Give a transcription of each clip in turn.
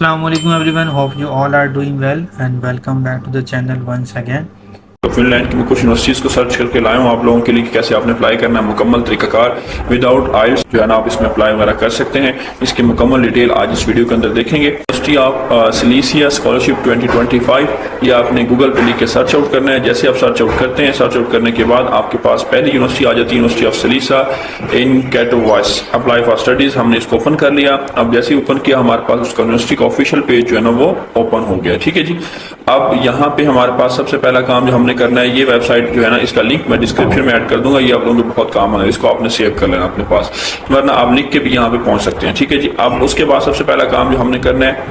Assalamualaikum everyone, hope you all are doing well and welcome back to the channel once again. तो Finland की मैं कुछ universities को search करके लाया हूँ आप लोगों के लिए कि कैसे आपने अप्लाई करना है मुकम्मल तरीकाकार विदाउट आइल्स जो है ना आप इसमें अप्लाई वगैरह कर सकते हैं। इसकी मुकम्मल डिटेल आज इस वीडियो के अंदर देखेंगे। यूनिवर्सिटी ऑफ सिलीसिया स्कॉलरशिप 2025 ये आपने गूगल पे लिख के सर्च आउट करना है। जैसे आप सर्च आउट करते हैं, सर्च आउट करने के बाद आपके पास पहली यूनिवर्सिटी आ जाती है, university of Silesia in Katowice. Apply for studies हमने इसको ओपन कर लिया। अब जैसे ही ओपन किया हमारे पास उसका यूनिवर्सिटी का ऑफिशियल पेज जो है ना वो ओपन हो गया। ठीक है जी। अब यहाँ पे हमारे पास सबसे पहला काम जो हमने करना है, ये वेबसाइट जो है ना इसका लिंक मैं डिस्क्रिप्शन में ऐड कर दूंगा, ये आप लोगों को बहुत काम आना है, इसको आपने सेव कर लेना अपने पास, वरना आप लिख के भी यहाँ पे पहुंच सकते हैं। ठीक है जी। अब उसके बाद सबसे पहला काम जो हमने करना है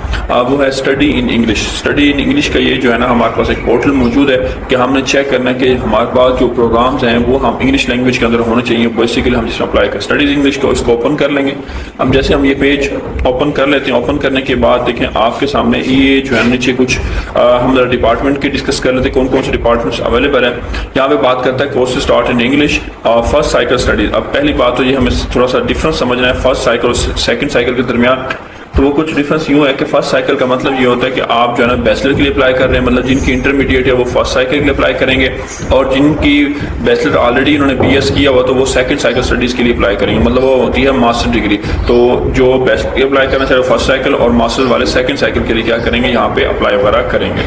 वो है study in English. Study in English का ये जो है ना हमारे पास एक पोर्टल मौजूद है कि हमने चेक करना है कि हमारे पास जो प्रोग्राम्स हैं वो हम इंग्लिश लैंग्वेज के अंदर होने चाहिए। बेसिकली हम जिसमें अप्लाई कर स्टडीज इंग्लिश को इसको ओपन कर लेंगे। अब जैसे हम ये पेज ओपन कर लेते हैं, ओपन करने के बाद देखें आपके सामने ये जो है नीचे कुछ हम डिपार्टमेंट की डिस्कस कर लेते हैं, कौन कौन से डिपार्टमेंट्स अवेलेबल है। यहाँ पे बात करता है कोर्सेज स्टार्ट इन इंग्लिश और फर्स्ट साइकिल स्टडीज। अब पहली बात तो ये हमें थोड़ा सा डिफरेंस समझना है फर्स्ट साइकिल और सेकंड साइकिल के दरमियान। तो वो कुछ डिफरेंस यूँ है कि फर्स्ट साइकिल का मतलब ये होता है कि आप जो है ना बैचलर के लिए अप्लाई कर रहे हैं, मतलब जिनकी इंटरमीडिएट है वो फर्स्ट साइकिल के लिए अप्लाई करेंगे, और जिनकी बैचलर ऑलरेडी उन्होंने बीएस किया हुआ तो वो सेकंड साइकिल स्टडीज़ के लिए अप्लाई करेंगे, मतलब वो होती है मास्टर डिग्री। तो जो बैचलर के अप्लाई करना चाहे फर्स्ट साइकिल और मास्टर वाले सेकंड साइकिल के लिए क्या करेंगे, यहाँ पे अप्लाई वगैरह करेंगे।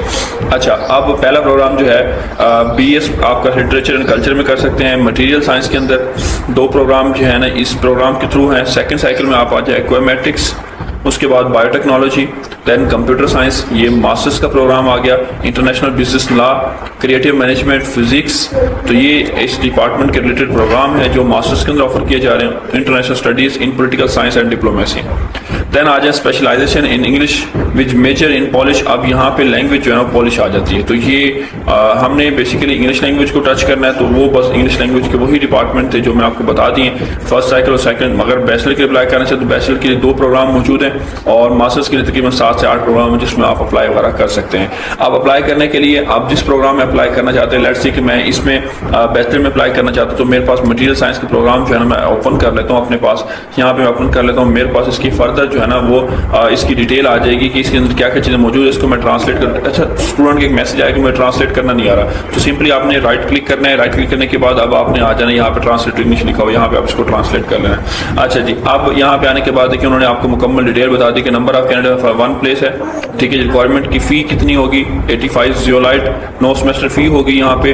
अच्छा, अब पहला प्रोग्राम जो है बीएस आपका लिटरेचर एंड कल्चर में कर सकते हैं। मटीरियल साइंस के अंदर दो प्रोग्राम जो है ना इस प्रोग्राम के थ्रू हैं। सेकंड साइकिल में आप आ जाए एक्वामेटिक्स, उसके बाद बायोटेक्नोलॉजी, देन कंप्यूटर साइंस, ये मास्टर्स का प्रोग्राम आ गया। International business law, creative management, physics, तो ये इस डिपार्टमेंट के रिलेटेड प्रोग्राम है जो मास्टर्स के अंदर ऑफर किए जा रहे हैं। International studies in political science and diplomacy. Then आ जाए specialization in English with major in Polish. अब यहाँ पे लैंग्वेज जो है ना पॉलिश आ जाती है। तो ये हमने बेसिकली इंग्लिश लैंग्वेज को टच करना है, तो वो बस इंग्लिश लैंग्वेज के वही डिपार्टमेंट थे जो मैं आपको बता दिए, फर्स्ट साइकिल और सेकंड। मगर बैचलर के लिए अप्लाई करना चाहिए तो बैचलर के लिए दो प्रोग्राम मौजूद हैं और मास्टर्स के लिए तकरीबन 7 से 8 प्रोग्राम है जिसमें आप अप्लाई वगैरह कर सकते हैं। अब अप्लाई करने के लिए आप जिस प्रोग्राम में अप्लाई करना चाहते हैं, लेट्स से कि मैं इसमें बैचलर में अप्लाई करना चाहता हूँ, तो मेरे पास मटीरियल साइंस के प्रोग्राम जो है ना मैं ओपन कर लेता हूँ अपने पास। यहाँ पे मैं ओपन कर लेता हूँ, मेरे पास इसकी फर्दर जो है ना वो इसकी डिटेल आ जाएगी कि इसके अंदर क्या क्या चीज़ें मौजूद है। इसको मैं ट्रांसलेट कर, अच्छा स्टूडेंट के एक मैसेज आएगा कि मैं ट्रांसलेट करना नहीं आ रहा, तो सिंपली आपने राइट क्लिक करना है। राइट क्लिक करने के बाद अब आपने आ जाना यहाँ पे ट्रांसलेट इंग्लिश लिखा हुआ, यहाँ पे आप इसको ट्रांसलेट कर लेना है। अच्छा जी, अब यहाँ पे आने के बाद देखिए उन्होंने आपको मुकम्मल डिटेल बता दी कि number of candidate for one place है। ठीक है, रिक्वायरमेंट की फ़ी कितनी होगी, 85 जियोलाइट, 9 सेमेस्टर फ़ी होगी यहाँ पे,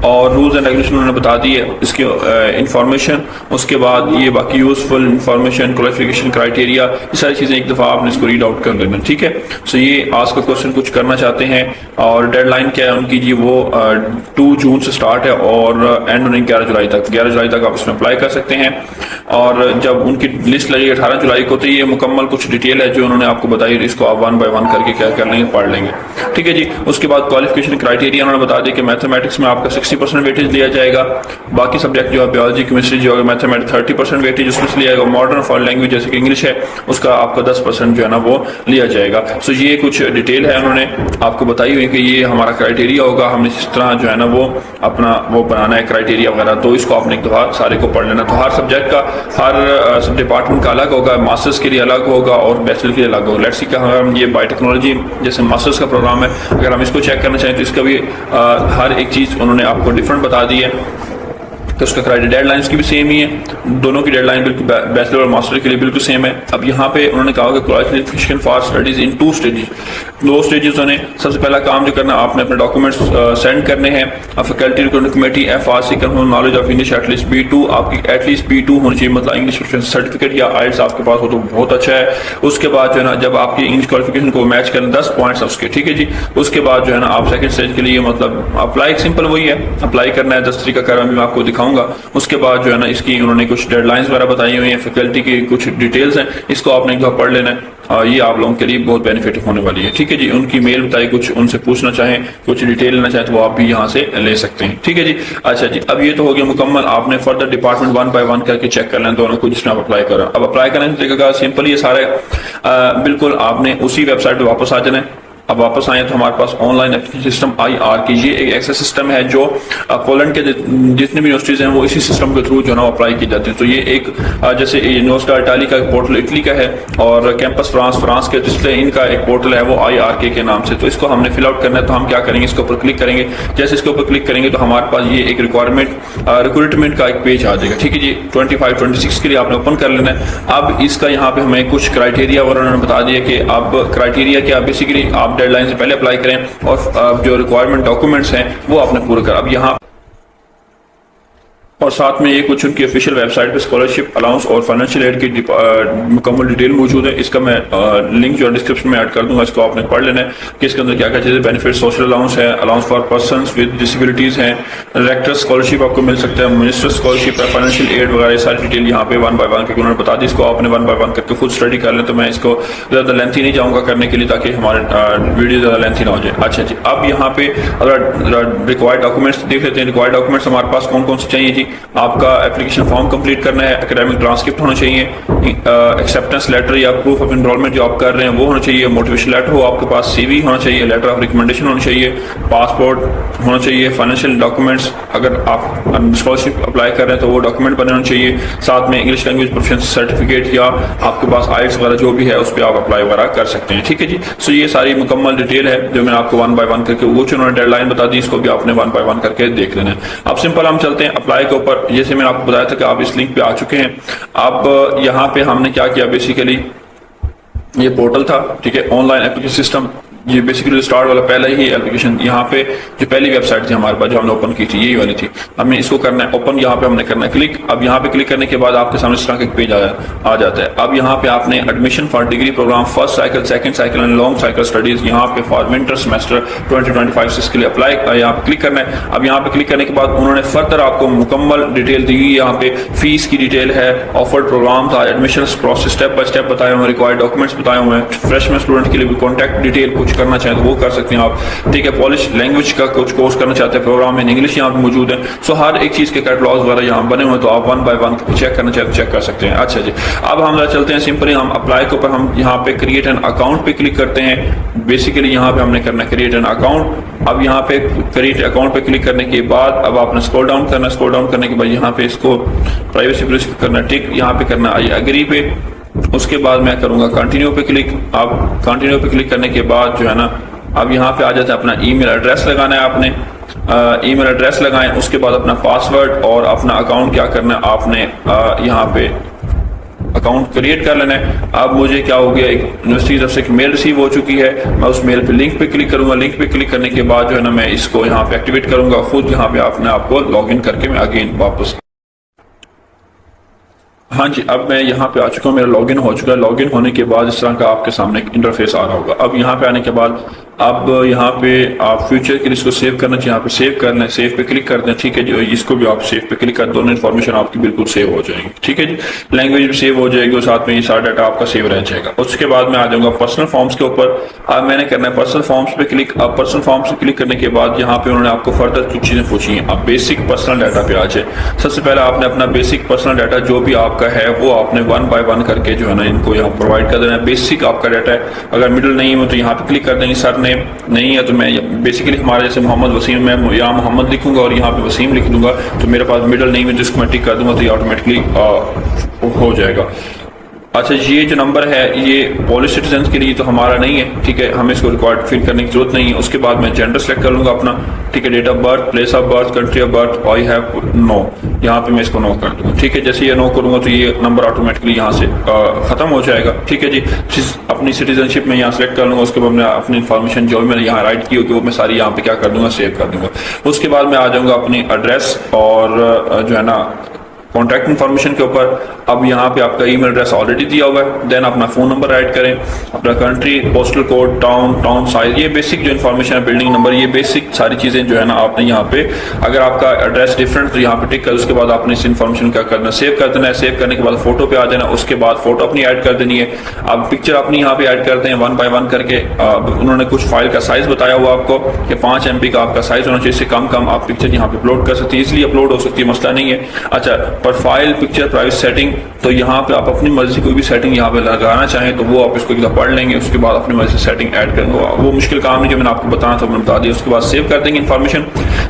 और रूल्स एंड रेगुलेशन उन्होंने बता दी है, इसकी इंफॉर्मेशन। उसके बाद ये बाकी यूजफुल इंफॉर्मेशन, क्वालिफिकेशन क्राइटेरिया, ये सारी चीज़ें एक दफ़ा आपने इसको रीड आउट कर लेना। ठीक है, सो ये आज का क्वेश्चन कुछ करना चाहते हैं और डेडलाइन क्या है उनकी जी, वो 2 जून से स्टार्ट है और एंड होने 11 जुलाई तक। 11 जुलाई तक आप इसमें अप्लाई कर सकते हैं और जब उनकी लिस्ट लगेगी 18 जुलाई को, तो ये मुकम्मल कुछ डिटेल है जो उन्होंने आपको बताई, इसको आप 1 बाय 1 करके क्या कर लेंगे, पढ़ लेंगे। ठीक है जी। उसके बाद क्वालिफिकेशन क्राइटेरिया उन्होंने बता दिया कि मैथमेटिक्स में आपका 60% वेटेज लिया जाएगा, बाकी सब्जेक्ट जो है बायोलॉजी, केमिस्ट्री जो है मैथमेटिक्स 30% वेटेज उसमें से लिया जाएगा। मॉडर्न फॉरेन लैंग्वेज जैसे कि इंग्लिश है उसका आपका 10% जो है ना वो लिया जाएगा। सो ये कुछ डिटेल है उन्होंने आपको बताई हुई कि ये हमारा क्राइटेरिया होगा, हमने इस तरह जो है ना वो अपना वो बनाना है क्राइटेरिया वगैरह, तो इसको आपने एक दफ़ा सारे को पढ़ लेना। तो हर सब्जेक्ट का, हर सब डिपार्टमेंट का अलग होगा, मास्टर्स के लिए अलग होगा और बैचलर के लिए अलग होगा। लेट्स सी का हम ये बायोटेक्नोलॉजी जैसे मास्टर्स का प्रोग्राम है, अगर हम इसको चेक करना चाहें तो इसका भी हर एक चीज़ उन्होंने आपको डिफरेंट बता दी है। तो उसका क्राइटेरिया डेडलाइंस की भी सेम ही है, दोनों की डेडलाइन बिल्कुल बैचलर और मास्टर के लिए बिल्कुल सेम है। अब यहाँ पे उन्होंने कहा कि qualification for studies in 2 stages, 2 stages होने। सबसे पहला काम जो करना, आपने अपने डॉक्यूमेंट्स सेंड करने हैं। Faculty recruitment committee FRC confirm knowledge of English at least B2, आपकी एटलीस्ट B2 होनी चाहिए, मतलब इंग्लिश सर्टिफिकेट या आइल्स आपके पास हो तो बहुत अच्छा है। उसके बाद जो है ना जब आपकी इंग्लिश क्वालिफिकेशन को मैच करें 10 पॉइंट्स उसके, ठीक है जी। उसके बाद जो है ना आप सेकंड स्टेज के लिए मतलब अप्लाई सिंपल वही है, अप्लाई करना है, 10 तरीका कर मैं आपको दिखाऊंगा। उसके बाद जो है ना इसकी उन्होंने कुछ डेडलाइंस वगैरह बताई हुई हैं, फैकल्टी की कुछ डिटेल्स हैं, इसको आपने एक दफा पढ़ लेना है। ये आप लोगों के लिए बहुत बेनिफिट होने वाली है। ठीक है जी। उनकी मेल बताई, कुछ उनसे पूछना चाहें, कुछ डिटेल लेना चाहें तो वो आप भी यहाँ से ले सकते हैं। ठीक है जी। अच्छा जी, अब ये तो हो गया मुकम्मल। आपने फर्दर डिपार्टमेंट 1 बाय 1 करके चेक कर लें दोनों को जिसमें आप अप्लाई करें। अब अप्लाई करने का तरीका सिंपल, ये सारे बिल्कुल आपने उसी वेबसाइट पर वापस आ जाना है। अब वापस आए तो हमारे पास ऑनलाइन एप्लीकेशन सिस्टम IRK, ये एक ऐसा सिस्टम है जो पोलैंड के जितने भी यूनिवर्सिटीज हैं वो इसी सिस्टम के थ्रू जो है अप्लाई की जाती है। तो ये एक जैसे यूनिवर्सिटी इटाली का एक पोर्टल इटली का है और कैंपस फ्रांस के जिससे इनका एक पोर्टल है वो IRK के नाम से। तो इसको हमने फिल आउट करना है, तो हम क्या करेंगे, इसके ऊपर क्लिक करेंगे। जैसे इसके ऊपर क्लिक करेंगे तो हमारे पास ये एक रिक्रूटमेंट का एक पेज आ जाएगा, ठीक है जी। 25-26 के लिए आपने ओपन कर लेना है। अब इसका यहाँ पे हमें कुछ क्राइटेरिया और उन्होंने बता दिया कि अब क्राइटेरिया क्या, बेसिकली आप डेडलाइन से पहले अप्लाई करें और जो रिक्वायरमेंट डॉक्यूमेंट्स हैं वो आपने पूरे कर। अब यहाँ और साथ में ये कुछ उनकी ऑफिशियल वेबसाइट पे स्कॉलरशिप अलाउंस और फाइनेंशियल एड की मुकम्मल डिटेल मौजूद है। इसका मैं लिंक जो डिस्क्रिप्शन में ऐड कर दूंगा, इसको आपने पढ़ लेना है कि इसके अंदर क्या क्या चीज़ें बेनिफिट, सोशल अलाउंस है, allowance for persons with disabilities हैं, डायरेक्टर स्कॉलरशिप आपको मिल सकता है, मिनिस्टर स्कॉलरशिप है, फाइनेंशियल एड वगैरह सारी डिटेल यहाँ पे 1 by 1 करके उन्होंने बता दी। इसको आपने 1 by 1 करके खुद स्टडी कर लें। तो मैं इसको ज़्यादा लेंथी नहीं जाऊँगा करने के लिए ताकि हमारे वीडियो ज़्यादा लेंथी ना हो जाए। अच्छा जी, अब यहाँ पे अगर रिक्वायर्ड डॉक्यूमेंट्स देख लेते हैं। रिक्वायर्ड डॉक्यूमेंट्स हमारे पास कौन कौन से चाहिए जी, आपका एप्लीकेशन फॉर्म कंप्लीट करना है, एकेडमिक ट्रांसक्रिप्ट होना चाहिए, एक्सेप्टेंस लेटर या प्रूफ ऑफ एनरोलमेंट जो आप कर रहे हैं वो होना चाहिए, मोटिवेशन लेटर हो आपके पास, CV होना चाहिए, लेटर ऑफ रिकमेंडेशन होना चाहिए, पासपोर्ट होना चाहिए, फाइनेंशियल डॉक्यूमेंट्स अगर आप स्कॉलरशिप अप्लाई कर रहे हैं तो वो डॉक्यूमेंट बने होने चाहिए, साथ में इंग्लिश लैंग्वेज प्रोफिशिएंसी सर्टिफिकेट या आपके पास IELTS वगैरह जो भी है उस पर आप अप्लाई वगैरह कर सकते हैं, ठीक है जी। सो ये सारी मुकम्मल डिटेल है जो मैंने आपको 1 by 1 करके वो जो उन्होंने डेडलाइन बता दी, इसको भी आपने 1 by 1 करके देख लेना है। अब सिंपल हम चलते हैं अप्लाई के ऊपर। जैसे मैंने आपको बताया था कि आप इस लिंक पे आ चुके हैं। अब यहाँ पे हमने क्या किया, बेसिकली ये पोर्टल था, ठीक है, ऑनलाइन एप्लीकेशन सिस्टम। ये बेसिकली स्टार्ट वाला पहला ही एप्लीकेशन, यहाँ पे जो पहली वेबसाइट थी हमारे पास जो हमने ओपन की थी यही वाली थी। हमने इसको करना है ओपन, यहाँ पे हमने करना है क्लिक। अब यहाँ पे क्लिक करने के बाद आपके सामने इस तरह का एक पेज आ जाता है। अब यहाँ पे आपने admission for degree program first cycle, second cycle and long cycle studies, यहाँ पे फॉर विंटर सेमेस्टर 2025 इसके लिए अप्लाई यहाँ पे क्लिक करना है। अब यहाँ पे क्लिक करने के बाद उन्होंने फर्दर आपको मुकम्मल डिटेल दी हुई, यहाँ पे फीस की डिटेल है, ऑफर्ड प्रोग्राम था, admission process step by step बताए हुए हैं, रिक्वायर्ड डॉक्यूमेंट्स बताए हुए हैं, फ्रेशमैन स्टूडेंट के लिए भी कॉन्टैक्ट डिटेल कुछ करना चाहें तो वो कर सकते हैं आप, ठीक है। पॉलिश लैंग्वेज का कुछ कोर्स करना चाहते हैं, प्रोग्राम इन इंग्लिश यहाँ पे मौजूद है। सो हर एक चीज के कैटलॉग वगैरह यहाँ बने हुए हैं, तो आप 1 by 1 चेक करना चाहते चेक कर सकते हैं। अच्छा जी, अब हम चलते हैं सिंपली हम अप्लाई के ऊपर, हम यहाँ पे क्रिएट एन अकाउंट पे क्लिक करते हैं। बेसिकली यहाँ पे हमने करना है क्रिएट एन अकाउंट। अब यहाँ पे क्रिएट अकाउंट पे क्लिक करने के बाद अब आपने स्क्रॉल डाउन करना है। स्क्रॉल डाउन करने के बाद यहाँ पे इसको प्राइवेसी करना टिक, यहाँ पे करना आई एग्री पे। उसके बाद मैं करूंगा कंटिन्यू पे क्लिक। अब कंटिन्यू पे क्लिक करने के बाद जो है ना, अब यहाँ पे आ जाता है अपना ईमेल एड्रेस लगाना है आपने, ईमेल एड्रेस लगाएं। उसके बाद अपना पासवर्ड और अपना अकाउंट क्या करना है आपने यहाँ पे अकाउंट क्रिएट कर लेना है। अब मुझे क्या हो गया, एक यूनिवर्सिटी तरफ से एक मेल रिसीव हो चुकी है। मैं उस मेल पे लिंक पे क्लिक करूंगा। लिंक पे क्लिक करने के बाद जो है ना मैं इसको यहाँ पे एक्टिवेट करूंगा खुद। यहाँ पे आपने आपको लॉग इन करके मैं अगेन वापस, हाँ जी, अब मैं यहाँ पे आ चुका हूँ, मेरा लॉगिन हो चुका है। लॉगिन होने के बाद इस तरह का आपके सामने एक इंटरफेस आ रहा होगा। अब यहाँ पे आने के बाद अब यहाँ पे आप फ्यूचर के लिए इसको सेव करना चाहिए, यहाँ पे सेव कर लें, सेव पे क्लिक कर दें, ठीक है जी। इसको भी आप सेव पे क्लिक कर, दोनों इन्फॉर्मेशन आपकी बिल्कुल सेव हो जाएगी, ठीक है जी। लैंग्वेज भी सेव हो जाएगी और साथ में ये सारा डाटा आपका सेव रह जाएगा। उसके बाद मैं आ जाऊंगा पर्सनल फॉर्म्स के ऊपर। अब मैंने करना है पर्सनल फॉर्म्स पे क्लिक। अब पर्सनल फॉर्म्स पे क्लिक करने के बाद यहाँ पे उन्होंने आपको फर्दर कुछ चीजें पूछी हैं। आप बेसिक पर्सनल डाटा पे आ जाए। सबसे पहले आपने अपना बेसिक पर्सनल डाटा जो भी आपका है वो आपने 1 by 1 करके जो है ना इनको यहाँ प्रोवाइड कर देना है। बेसिक आपका डाटा है, अगर मिडिल नहीं हो तो यहाँ पे क्लिक कर देंगे। सर नेम नहीं है तो मैं बेसिकली हमारे जैसे मोहम्मद वसीम, मैं यहाँ मोहम्मद लिखूंगा और यहाँ पे वसीम लिख दूंगा। तो मेरे पास मिडिल नहीं है जिसको मैं टिक कर दूंगा तो ये ऑटोमेटिकली हो जाएगा। अच्छा, ये जो नंबर है ये पॉलिश सिटीजन के लिए तो हमारा नहीं है, ठीक है, हमें इसको रिकॉर्ड फिल करने की जरूरत नहीं है। उसके बाद मैं जेंडर सेलेक्ट कर लूंगा अपना, ठीक है, date of birth, place of birth, country of birth, I have no, यहाँ पे मैं इसको नो कर दूंगा, ठीक है। जैसे ये नो करूंगा तो ये नंबर ऑटोमेटिकली यहाँ से खत्म हो जाएगा, ठीक है जी। अपनी सिटीजनशिप में यहाँ सेलेक्ट कर लूंगा। उसके बाद मैं अपनी इन्फॉर्मेशन जो मैंने यहाँ राइट की होगी वो मैं सारी यहाँ पे क्या कर दूंगा, सेव कर दूंगा। उसके बाद मैं आ जाऊंगा अपनी एड्रेस और जो है ना कॉन्टैक्ट इन्फॉर्मेशन के ऊपर। अब यहाँ पे आपका ईमेल एड्रेस ऑलरेडी दिया हुआ है। देन अपना फोन नंबर ऐड करें, अपना country, postal code, town size, ये बेसिक जो इन्फॉर्मेशन है, बिल्डिंग नंबर, ये बेसिक सारी चीजें जो है ना आपने यहाँ पे, अगर आपका एड्रेस डिफरेंट तो यहाँ पे टिक कर, उसके बाद आपने इस इन्फॉर्मेशन क्या करना, सेव कर देना है। सेव करने के बाद फोटो पे आ जाना। उसके बाद फोटो अपनी ऐड कर देनी है। अब पिक्चर अपनी यहाँ पे ऐड करते हैं 1 by 1 करके। उन्होंने कुछ फाइल का साइज बताया हुआ आपको कि 5 MB का आपका साइज होना चाहिए। इससे कम आप पिक्चर यहाँ पे अपलोड कर सकते हैं, इसलिए अपलोड हो सकती है, मसला नहीं है। अच्छा, प्रोफाइल पिक्चर प्राइवेसी सेटिंग, तो यहाँ पे आप अपनी मर्जी कोई भी सेटिंग यहाँ पे लगाना चाहें तो वो आप इसको एक पढ़ लेंगे, उसके बाद अपनी मर्जी से सेटिंग ऐड करेंगे। वो मुश्किल काम नहीं जो मैंने आपको बताना था मैंने बता दिया। उसके बाद सेव कर देंगे इन्फॉर्मेशन।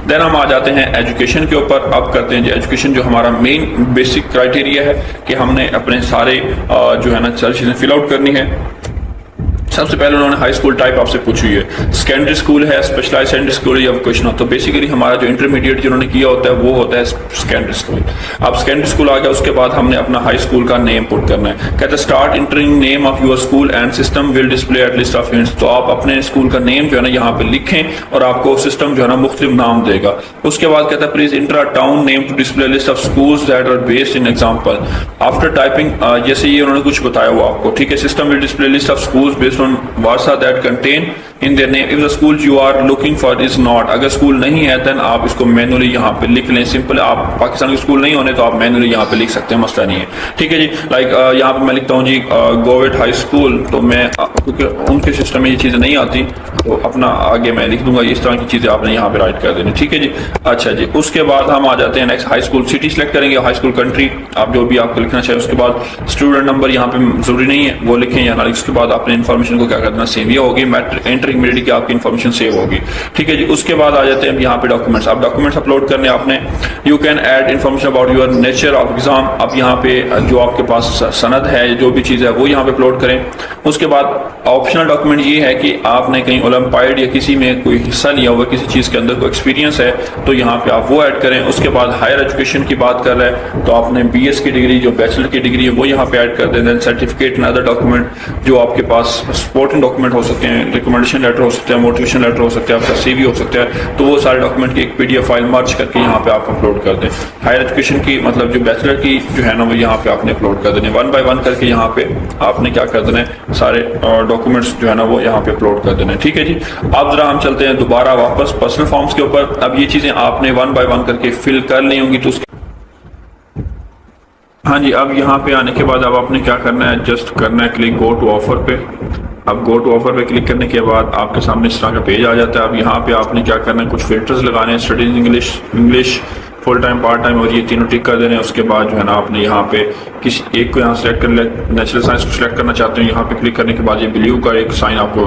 देन हम आ जाते हैं एजुकेशन के ऊपर। अब करते हैं एजुकेशन, जो हमारा मेन बेसिक क्राइटेरिया है कि हमने अपने सारे जो है ना सारी चीजें फिल आउट करनी है। सबसे पहले उन्होंने हाई स्कूल टाइप आपसे पूछी है, सेकेंडरी स्कूल है, स्पेशलाइज्ड सेकेंडरी स्कूल या वोकेशनल। तो बेसिकली हमारा जो इंटरमीडिएट जिन्होंने किया होता है वो होता है सेकेंडरी स्कूल। अब सेकेंडरी स्कूल आ गया, उसके बाद हमने अपना हाई स्कूल का नेम पुट करना है। कहते हैं start entering name of your school and system will display at list of hints. तो आप अपने स्कूल का नेम जो है ना यहाँ पे लिखें और आपको सिस्टम जो है ना मुख्तलिफ नाम देगा। उसके बाद कहता है please enter a town name to display list of schools that are based in example. After typing जैसे ये उन्होंने कुछ बताया हुआ आपको, ठीक है, system will display list of schools based on Warsaw that contain in their name if the school you are looking for is not। अगर स्कूल नहीं है then आप इसको मैनुअली यहाँ पे लिख लें। सिंपल, आप पाकिस्तान के स्कूल नहीं होने तो आप मैनुअली यहाँ पे लिख सकते हैं, मसला नहीं है, ठीक है जी। लाइक यहाँ पे मैं लिखता हूँ जी गोवेट हाई स्कूल, तो मैं क्योंकि उनके सिस्टम में ये चीज़ें नहीं आती तो अपना आगे मैं लिख दूंगा। इस तरह की चीज़ें आपने यहाँ पे राइट कर देनी, ठीक है जी। अच्छा जी, उसके बाद हम आ जाते हैं next high school city select करेंगे, हाई स्कूल कंट्री आप जो भी आपको लिखना चाहिए। उसके बाद स्टूडेंट नंबर यहाँ पे जरूरी नहीं है वो लिखें या ना। उसके बाद आपने इन्फॉर्मेशन को क्या करना, सेव ये होगी इंटरमीडिएट की आपकी इन्फॉर्मेशन सेव होगी, ठीक है जी। उसके बाद आ जाते हैं यहाँ पे डॉक्यूमेंट्स। अब डॉक्यूमेंट्स अपलोड करने आपने you can add information about your nature of exam. अब यहाँ पे जो आपके पास सनद है जो भी चीज़ है वो यहाँ पे अपलोड करें। उसके बाद ऑप्शनल डॉक्यूमेंट ये है कि आपने कहीं ओलंपियाड या किसी में कोई हिस्सा लिया हुआ, किसी चीज़ के अंदर कोई एक्सपीरियंस है तो यहाँ पे आप वो ऐड करें। उसके बाद हायर एजुकेशन की बात कर रहे हैं तो आपने BS की डिग्री, जो बैचलर की डिग्री है वो यहाँ पे ऐड कर दें। Then certificate and other document जो आपके पास सपोर्टिंग डॉक्यूमेंट हो सकते हैं, रिकमेंडेशन लेटर हो सकता है, मोटिवेशन लेटर हो सकता है, आपका CV हो सकता है, तो वो सारे डॉक्यूमेंट की एक PDF फाइल मर्ज करके यहाँ पे आप अपलोड कर दें। हायर एजुकेशन की मतलब जो बैचलर की जो है ना वो यहाँ पे आपने अपलोड कर देने, 1 बाय 1 करके यहाँ पे आपने क्या कर देना है, सारे डॉक्यूमेंट्स जो है ना वो यहाँ पे अपलोड कर देने, ठीक है जी। अब जरा हम चलते हैं दोबारा वापस पर्सनल फॉर्म्स के ऊपर। अब ये चीजें आपने 1 बाय 1 करके फिल कर ली होंगी तो हाँ जी, अब यहाँ पे आने के बाद अब आपने क्या करना है, जस्ट करना है क्लिक गो टू ऑफर पे। अब गो टू ऑफर पे क्लिक करने के बाद आपके सामने इस तरह का पेज आ जाता है। अब यहाँ पे आपने क्या करना है, कुछ फिल्टर्स लगाने हैं, studies English full time part time और ये तीनों टिक कर देने। उसके बाद जो है ना आपने यहाँ पे किसी एक को यहाँ सेलेक्ट कर ले, नेचुरल साइंस को सिलेक्ट करना चाहते हैं, यहाँ पे क्लिक करने के बाद ये ब्लू का एक साइन आपको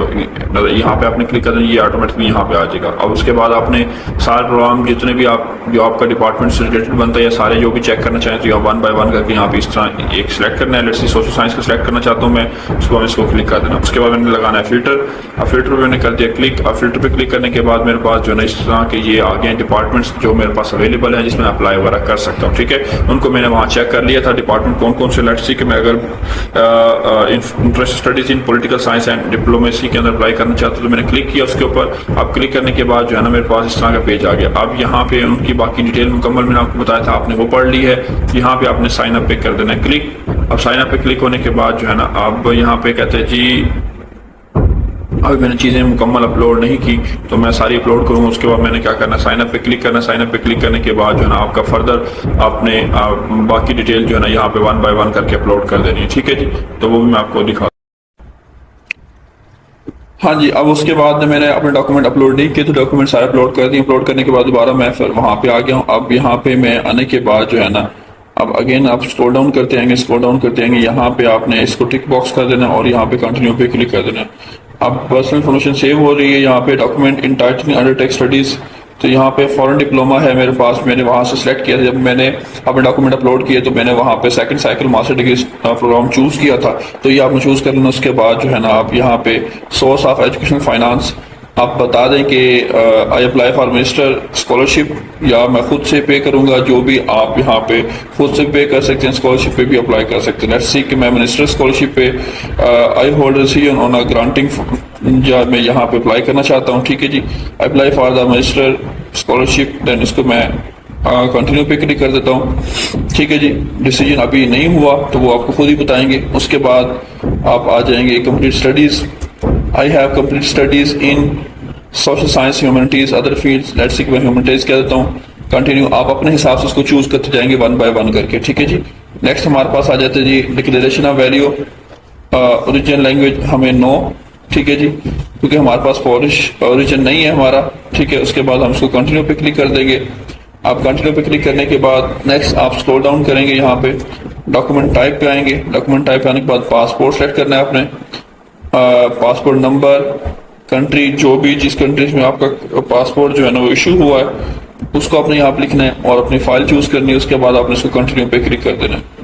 यहाँ पे आपने क्लिक कर देना, ये ऑटोमेटिकली यहाँ पे आ जाएगा। अब उसके बाद आपने सारे प्रोग्राम जितने भी आप जो आपका डिपार्टमेंट से रिलेटेड बनता है या सारे जो भी चेक करना चाहें तो यहाँ 1 बाय 1 करके यहाँ पे इस तरह एक सिलेक्ट करना है। लेट्स सी सोशल साइंस को सिलेक्ट करना चाहता हूँ मैं, उसको हम इसको क्लिक कर देना। उसके बाद मैंने लगाना है फिल्टर। अब फिल्टर पे मैंने कर दिया क्लिक। अब फिल्टर पे क्लिक करने के बाद मेरे पास जो है ना इस तरह के ये आ गए डिपार्टमेंट्स जो मेरे पास अवेलेबल है जिसमें अप्लाई वगैरह कर सकता हूँ, ठीक है। उनको मैंने वहाँ चेक कर लिया था डिपार्टमेंट कौन कौन से। लेट्स सी कि मैं अगर interest studies in political science and diplomacy के अंदर अप्लाई करना चाहता हूँ तो मैंने क्लिक किया उसके ऊपर। अब क्लिक करने के बाद जो है ना मेरे पास इस तरह का पेज आ गया। अब यहाँ पे उनकी बाकी डिटेल मुकम्मल मैंने आपको बताया था, आपने वो पढ़ ली है। यहाँ पे आपने साइन अप पे कर देना है क्लिक। अब साइन अप पे क्लिक होने के बाद जो है ना अब यहाँ पे कहते हैं जी अभी मैंने चीज़ें मुकम्मल अपलोड नहीं की तो मैं सारी अपलोड करूँगा। उसके बाद मैंने क्या करना है, साइन अप पे क्लिक करना। साइन अप पे क्लिक करने के बाद जो है ना आपका फर्दर आपने बाकी डिटेल जो है ना यहाँ पे 1 बाय 1 करके अपलोड कर देनी है, ठीक है जी। तो वो भी मैं आपको दिखा। हाँ जी, अब उसके बाद मैंने अपने डॉक्यूमेंट अपलोड नहीं किए तो डॉक्यूमेंट सारे अपलोड कर दिए। अपलोड करने के बाद दोबारा मैं फिर वहाँ पे आ गया हूँ। अब यहाँ पे मैं आने के बाद जो है ना अब अगेन आप स्क्रॉल डाउन करते आएंगे, यहाँ पे आपने इसको टिक बॉक्स कर देना और यहाँ पे कंटिन्यू पे क्लिक कर देना। अब पर्सनल इन्फॉर्मेशन सेव हो रही है। यहाँ पे document in titling undertake studies, तो यहाँ पे फॉरेन डिप्लोमा है मेरे पास, मैंने वहाँ से सिलेक्ट किया था। जब मैंने अपने डॉक्यूमेंट अपलोड किए तो मैंने वहाँ पे second cycle master degree program choose किया था, तो ये आपने चूज कर लेना। उसके बाद जो है ना आप यहाँ पे सोर्स ऑफ एजुकेशनल फाइनेंस आप बता दें कि I apply for minister scholarship या मैं खुद से पे करूंगा, जो भी आप यहाँ पे खुद से पे कर सकते हैं, स्कॉलरशिप पे भी अप्लाई कर सकते हैं। लेट्स सी कि मैं मिनिस्टर स्कॉलरशिप पे I hold decision on a granting या मैं यहाँ पे अप्लाई करना चाहता हूँ, ठीक है जी। Apply for the minister scholarship, then इसको मैं कंटिन्यू पे क्लिक कर देता हूँ, ठीक है जी। डिसीजन अभी नहीं हुआ तो वो आपको खुद ही बताएंगे। उसके बाद आप आ जाएंगे complete studies. I have complete studies in social science, humanities, other fields. Let's see मैं humanities कह देता हूँ। कंटिन्यू आप अपने हिसाब से उसको चूज करते जाएंगे 1 बाय 1 करके, ठीक है जी। नेक्स्ट हमारे पास आ जाते हैं जी declaration of value original language, हमें नो, ठीक है जी, क्योंकि हमारे पास पोलिश ओरिजिन नहीं है हमारा, ठीक है। उसके बाद हम उसको कंटिन्यू पे क्लिक कर देंगे। आप कंटिन्यू पे क्लिक करने के बाद नेक्स्ट आप स्क्रॉल डाउन करेंगे, यहाँ पे डॉक्यूमेंट टाइप पे आएंगे। डॉक्यूमेंट टाइप पे आने के बाद पासपोर्ट सेलेक्ट करना है आपने, पासपोर्ट नंबर, कंट्री, जो भी जिस कंट्री में आपका पासपोर्ट जो है ना वो इशू हुआ है उसको आपने यहाँ पे लिखना है और अपनी फाइल चूज करनी है। उसके बाद आपने इसको कंटिन्यू पे क्लिक कर देना है।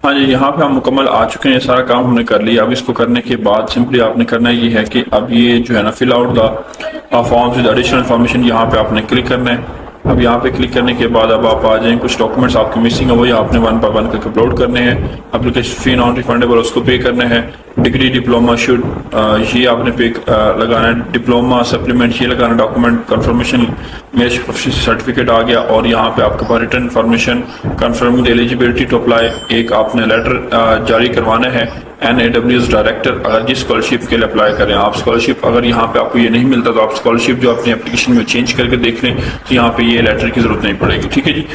हाँ जी, यहाँ पे हम मुकम्मल आ चुके हैं, ये सारा काम हमने कर लिया। अब इसको करने के बाद सिंपली आपने करना ये है कि अब ये जो है ना fill out the forms with additional information, यहाँ पे आपने क्लिक करना है। अब यहाँ पे क्लिक करने के बाद अब आप आ जाएं, कुछ डॉक्यूमेंट्स आपके मिसिंग है वही आपने वन बाय वन करके अपलोड करने हैं। एप्लीकेशन फी नॉन रिफंडेबल उसको पे करना है। डिग्री डिप्लोमा शुड ये आपने पे लगाना है। डिप्लोमा सप्लीमेंट ये लगाना, डॉक्यूमेंट कंफर्मेशन मेरे प्रोफेशनल सर्टिफिकेट आ गया और यहाँ पे आपके पास return information confirming eligibility to apply एक आपने लेटर जारी करवाना है। NAWS डायरेक्टर अगर जिस स्कॉलरशिप के लिए अप्लाई करें आप, स्कॉलरशिप अगर यहाँ पे आपको ये नहीं मिलता तो आप स्कॉलरशिप जो अपनी एप्लीकेशन में चेंज करके देख लें, तो यहाँ पे ये लेटर की जरूरत नहीं पड़ेगी। ठीक है जी।